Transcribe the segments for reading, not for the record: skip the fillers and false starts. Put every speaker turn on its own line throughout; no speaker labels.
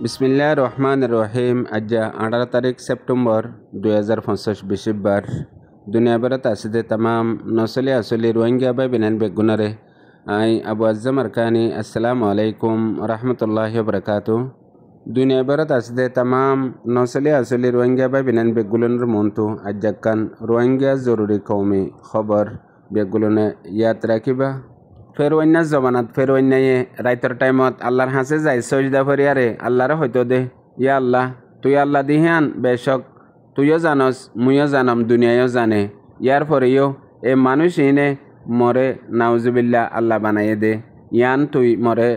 বিসমিল্লাহির রহমানির রহিম। আজ 18 তারিখ সেপ্টেম্বর 2025 বৃহস্পতিবার। দুনিয়া বেড়াতে আসিতে তাম নসলি আসলি রোহিঙ্গা বাই বিনান বেগুনারে আই আবু আজম আরকানি। আসসালামু আলাইকুম রহমতুল্লাহি বরকাতু। দুনিয়া বেড়াতে আসিতে তাম নসলি আসলি রোহিঙ্গা বাই বিনান বেগুলনের মন্তু আজাকান রোহিঙ্গা জরুরি কৌমি খবর বেগুলনে ইয়াত রাখিবা। ফের অন্য জবানাত ফের অন্যায় রাইতর টাইমত আল্লাহর হাসে যাই সজদা ফরিয়ারে আল্লাহরে হয়তো দে, ইয়া আল্লাহ তুই আল্লাহ দিহান বেশক তুইও জানস মুইও জানম দুনিয়ায়ও জানে। ইয়ার পরেও এ মানুষ ইনে মরে নাউজুবিল্লা আল্লাহ বানাইয়ে দে। ইয়ান তুই মরে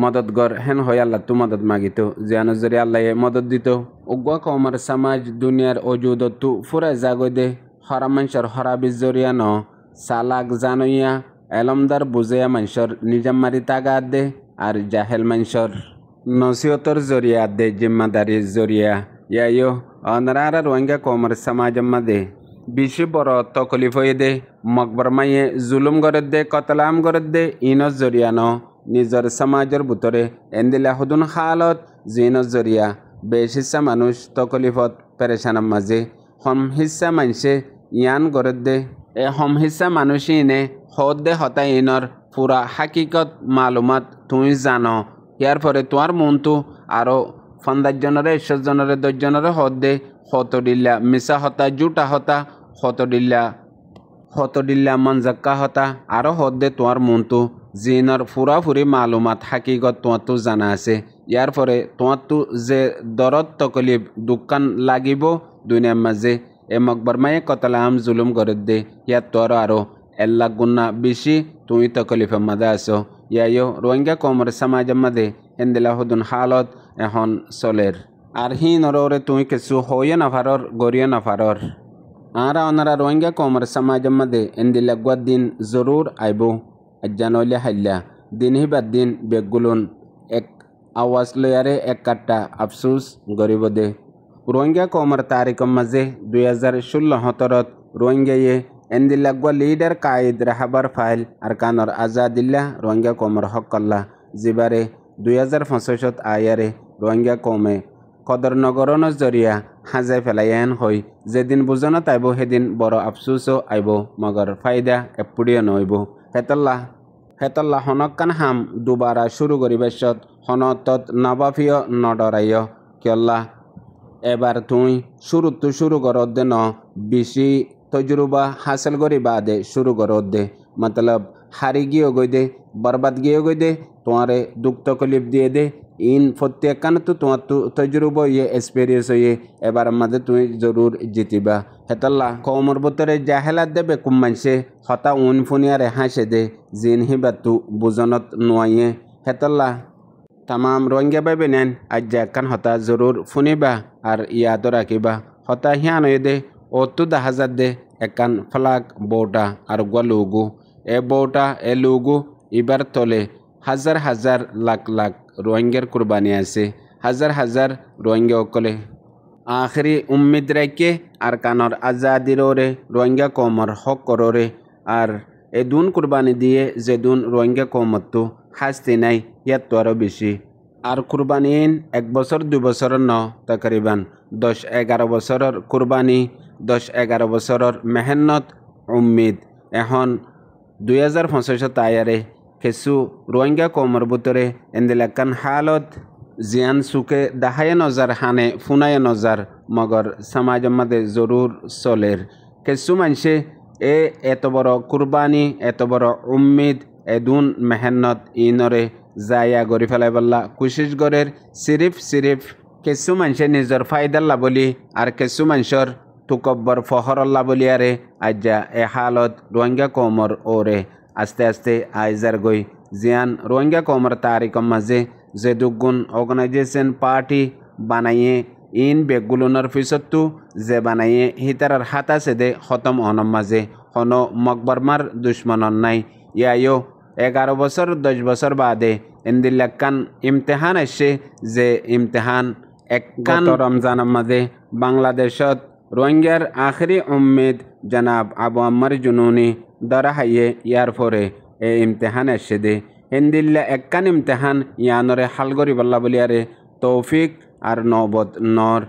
মদত গর হেন হয় আল্লাহ তু মদত মাগিত জিয়ানো জরি আল্লাহ মদত দিত। উগ্র কমর সমাজ দুনিয়ার অজুদত তু ফুরাই জাগই দে। হরা মানুষের হরাবিজ জরিয়া ন সালাক জানইয়া এলমদার বুঝেয়া মানুষের নিজাম মারি তাগা দে আর জাহেল মানুষের নসিহতর জরিয়া দে জিম্মাদারির জরিয়া ইয়াইও অনারা রোহিঙ্গা কমর সমাজ দে বেশি বড় তকলিফ হয়ে দে। মকবর মাইয়ে জুলুম করে দে কতলাম করে দে ইনর জরিয়া ন নিজের সমাজের ভিতরে এন্দিলা হুদুন হালত জিনর জরিয়া বেশ হিসা মানুষ তকলিফত পেরেশানার মাঝে হম হিসা মানুষে ইয়ান করে দে। এ হম হিসা মানুষ ইনে হদ দে হতা ইনর পুরা হাকিকত মালুমাত তুই জানো। ইয়ার পরে তোমার মনটো আরও 50 জনরে 100 জনরে 10 জনরে হদ দে হত দিল্লা মিশা হতা জুটা হতা হত দিল্লা মনজাক্কা হতা আরও হদ দে তোমার মনটো জিনর ফুরাফুরি মালুমাত হাকিকত তোমার তো জানা আছে। ইয়ার পরে তোমার তো যে দরদ তকলিফ দোকান লাগিব দুনিয়ার মাঝে এ মকবর মায়ে কতলাম জুলুম করে দে ইয়ার তোর আরও এল্লা গুণা বেশি তুই তকলিফের মাঝে আসো। ইয়াইও রোহিঙ্গা কমর সমাজের মাঝে এন্দিলা হুদুন হালত এখন চলের আর হি নরে তুই কিছু হইয়ে নাফারর গড়িয়ে নাফারর আরা ওনারা রোহিঙ্গা কমর সমাজের মাঝে এন্দিলা গুয়ার দিন জরুর আইব আজ্জানলে হাইল্লা দিন হিবার দিন বেগুলুন এক আওয়াজ লয়ারে এক কাট্টা আফসুস গরিব দে। রোহিঙ্গা কমর তারিখের মাঝে 2016 রোহিঙ্গায়ে এন্দিলা গুয়া লিডার কায়েদ রাহাবার ফাইল আর কানর আজাদিল্লা রোহিঙ্গা কমর হকল্লা জিবারে 2025 আয়ারে রোহিঙ্গা কমে কদর নগরন জরিয়া হাজাই ফেলাইয়ান হই যেদিন বুঝনা তাইব সেদিন বড় আফসুসও আইব মগর ফায়দা এপুড়িও নইব। হেতল্লা হনকান হাম দুবারা শুরু করিবাসত হনতত নবাফিও নডরাইয় কিয়ল্লা এবার তুই শুরু করত দে ন বেশি তজরুবা হাসিল করি বাদে শুরু করত দে মতলব হারি গিয়েও গই দে বরবাদ গিয়েও গই দে তোমারে দুঃখ তকলিফ দিয়ে দে ইন প্রত্যেকান তো তোমার তো তজরুবা ইয়ে এক্সপিরিয়েন্স হয়ে এবার মাঝে তুই জরুর জিতিবা। হেতল্লা কমর ভিতরে জাহেলাত দেবে কুম মানসে হতা উন ফুনিয়ারে হাসে দে জিন হিবা তু বুজনত নোয়াইয়ে। হেতল্লা তামাম রোহিঙ্গা বাইবে নেন আজ একান হতা জরুর ফুনিবা আর ইয়াদ রাখিবা। হতা হিয়ান হয়ে দে ও তো 10,000 দে একান ফ্লাগ বউটা আর গুয়া লুগু এ বউটা এ লুগু এবার তলে হাজার হাজার লাখ লাখ রোহিঙ্গার কুরবানি আছে। হাজার হাজার রোহিঙ্গা অকলে আখরি উম্মিদ রাখে আর কানর আজাদির ওরে রোহিঙ্গা কমর হক কররে আর এ দুন কুরবানি দিয়ে যে দুন রোহিঙ্গা কমর তো শাস্তি নাই ইয়াত তো আরও বেশি। আর কুরবানি 1 বছর 2 বছরের ন তকরিবান 10-11 বছরের কুরবানি 10-11 বছরের মেহনত উম্মিদ। এখন 2025 তায়ারে কিছু রোহিঙ্গা কমর ভিতরে এন্দিলাকান হালত জিয়ান সুকে দাহায় নজার হানে ফুনায় নজার মগর সমাজের মাঝে জরুর চলের কিছু মানুষে এত বড় কুরবানি এত বড় উম্মিদ এদুন মেহনত ইনরে জায়া গড়ি ফেলাই বললা কোশিশ গরের সিরিফ কিছু মানুষে নিজের ফায়দাল্লা বলি আর কিছু মানুষের তুকব্বর ফহরল্লা বলি আরে আজ্জা এ হালত রোহিঙ্গা কমর ওরে আস্তে আস্তে আইজার গই জিয়ান রোহিঙ্গা কমর তারিখের মাঝে যে দুগুণ অর্গানাইজেশন পার্টি বানাইয়ে ইন বেগুলুনের পিছতো যে বানাইয়ে হিতারার হাতা সেদে খতম হনম মাঝে হন মকবরমার দুশ্মনন নাই। ইয়াইও 11 বছর 10 বছর বাদে এন্দিল্লাকান ইমতেহান আসছে যে ইমতেহান একখান রমজানের মাঝে বাংলাদেশত রোহিঙ্গার আখরি উম্মিদ জনাব আবু আম্মার জুনুনি দরা হাইয়ে ইয়ার পরে এ ইমতেহান আসছে দে এন্দিল্লা একখান ইমতেহান ইয়ানরে হাল গরি বল্লা বলিয়ারে তৌফিক আর নবদ নর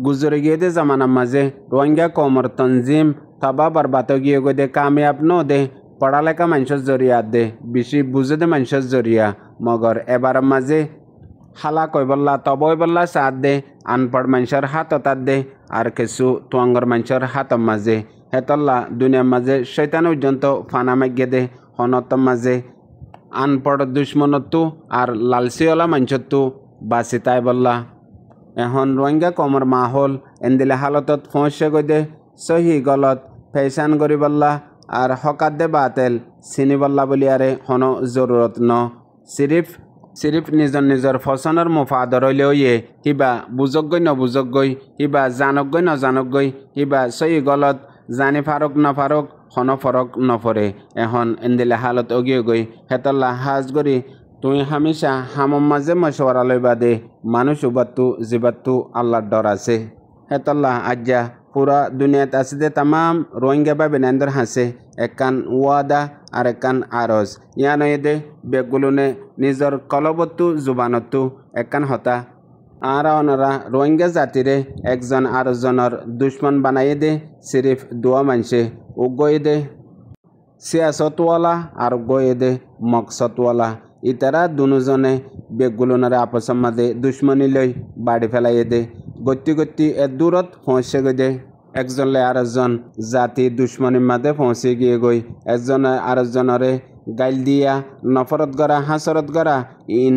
গুজরে গিয়ে দে জামানার মাঝে রোহিঙ্গা কমর তঞ্জিম তবা বরবাদ গিয়ে গো দে কামিয়াব ন দে পড়ালেখা মানুষের জরিয়া দে বেশি বুঝে দে মানুষের জরিয়া মগর এবার মাঝে হালা কইবল্লা তবই বল্লা সাথ দে আনপড় মানুষের হাত তাত দে আর কিছু তোয়াঙ্গর মানুষের হাত মাঝে হেতল্লা দুনিয়ার মাঝে শৈতান পর্যন্ত ফানা মাগিয়ে দে হনত মাঝে আনপড় দুশ্মনতো আর লালসিওয়ালা মানুষতো বাসি তাই বল্লা এখন রোহিঙ্গা কমর মাহল এন্দিলে হালতত ফসে গই দে সহি গলত ফেসান করি বল্লা আর হকাত দে বাতেল চিনি বল্লা বলি আরে হন জরুরত ন সিরিফ নিজৰ ফচনৰ মুফাদৰ হইলেও হিবা বুজকগৈ নবুজকগৈ হিবা জানকগৈ নজানকগৈ হিবা সহি গলত জানি ফারক নফারক হন ফরক নফরে এখন এন্দিলে হালত অগিয়ে গই হেতল্লা হাজ গরি তুই হামেশা হামম মাঝে মশওয়ারা লইবা দে মানুষ উবাত্তু জিবাত্তু আল্লাহর ডর আছে হেতল্লা আজ্জা পুরা দুনিয়াত আছে দে তামাম রোহিঙ্গা বা বেনান্দর হাসে একান ওয়াদা আর একান আরজ ইয়া নয় দে বেগুলুনে নিজর কলবত্তু জুবানত্তু একান হতা আর ওনারা রোহিঙ্গা জাতিরে একজন আরেকজনের দুশ্মন বানাইয়ে দে সিরিফ দোয়া মানছে ও গয়ে দে সিয়াসতওয়ালা আর গয়ে দে মকসদওয়ালা ইতারা দুজনে বেগুলুনারে আপসের মাঝে দুশ্মনী লই বাড়ি ফেলাইয়ে দে গতি দূরত পৌঁছে গই দে একজনলে আরেকজন জাতি দুশ্মনীর মাঝে পৌঁছে গিয়ে গই একজনে আরেকজনরে গাইল দিয়া নফরত গড়া হাসরত গড়া ইন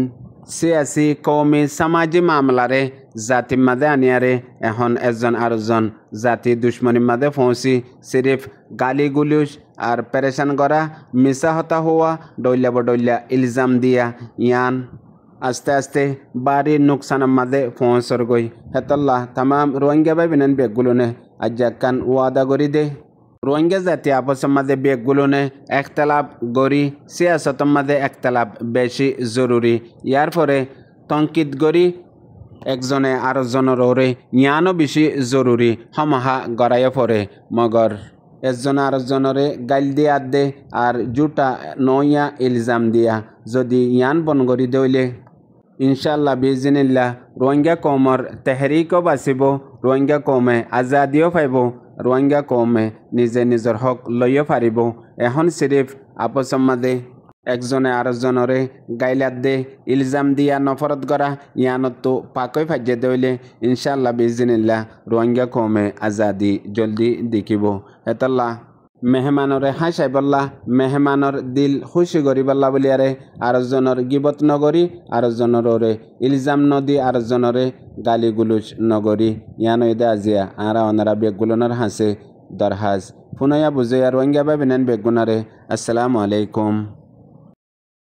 সিয়াসি কৌমি সামাজিক মামলারে জাতির মাঝে আনিয়ারে এখন একজন আরেকজন জাতি দুশ্মনীর মাঝে পৌঁছি সিরিফ গালি গুলুস আর পেরেশান করা মিশা হতা হওয়া ডইলা ইলজাম দিয়া ইয়ান আস্তে আস্তে বাড়ির নুকসানের মাঝে পৌঁছর গই হেতল্লা তামাম রোহিঙ্গা ভাই বিনান বেগগুলোনে আজ্জা কান ওয়াদা করি দে রোহিঙ্গা জাতি আপসের মাঝে বেগগুলোনে একতলাপ গড়ি সিয়াসতের মাঝে একতলাপ বেশি জরুরি ইয়ার পরে তঙ্কিত গড়ি একজনে আরেকজনের ওরে ইয়ানও বেশি জরুরি হমহা গড়াইয়ে পড়ে মগর একজন আরেকজনরে গাইল দিয়া দে আর জুটা নইয়া ইলজাম দিয়া যদি ইয়ান বন করি দইলে ইনশাল্লাহ বিজিনিল্লাহ রোহিঙ্গা কৌমর তেহরিকও বাঁচিব রোহিঙ্গা কৌমে আজাদিও পাইব রোহিঙ্গা কৌমে নিজের হক লইও পারিব এখন সিরিফ আপসের মাঝে একজনে আরেকজনরে গাইলাত দে ইলজাম দিয়া নফরত করা ইয়ানতো পাকই ফাজ্যে দইলে ইনশাল্লাহ বিজিনিল্লাহ রোহিঙ্গা কৌমে আজাদি জলদি দেখিব হেতল্লা মেহমানরে হাসাই বল্লা মেহমানর দিল খুশি করি বল্লা বলিয়ারে আরেকজনের গিবত নগরি আরেকজনের ওরে ইলজাম নদি আরেকজনরে গালি গুলুস নগরি ইয়ানো দে আজিয়া আরা ওনারা বেগুলনের হাসে দরহাজ ফুনয়া বুঝে আর রোহিঙ্গা বা বিনান বেগুনারে আসসালামু আলাইকুম।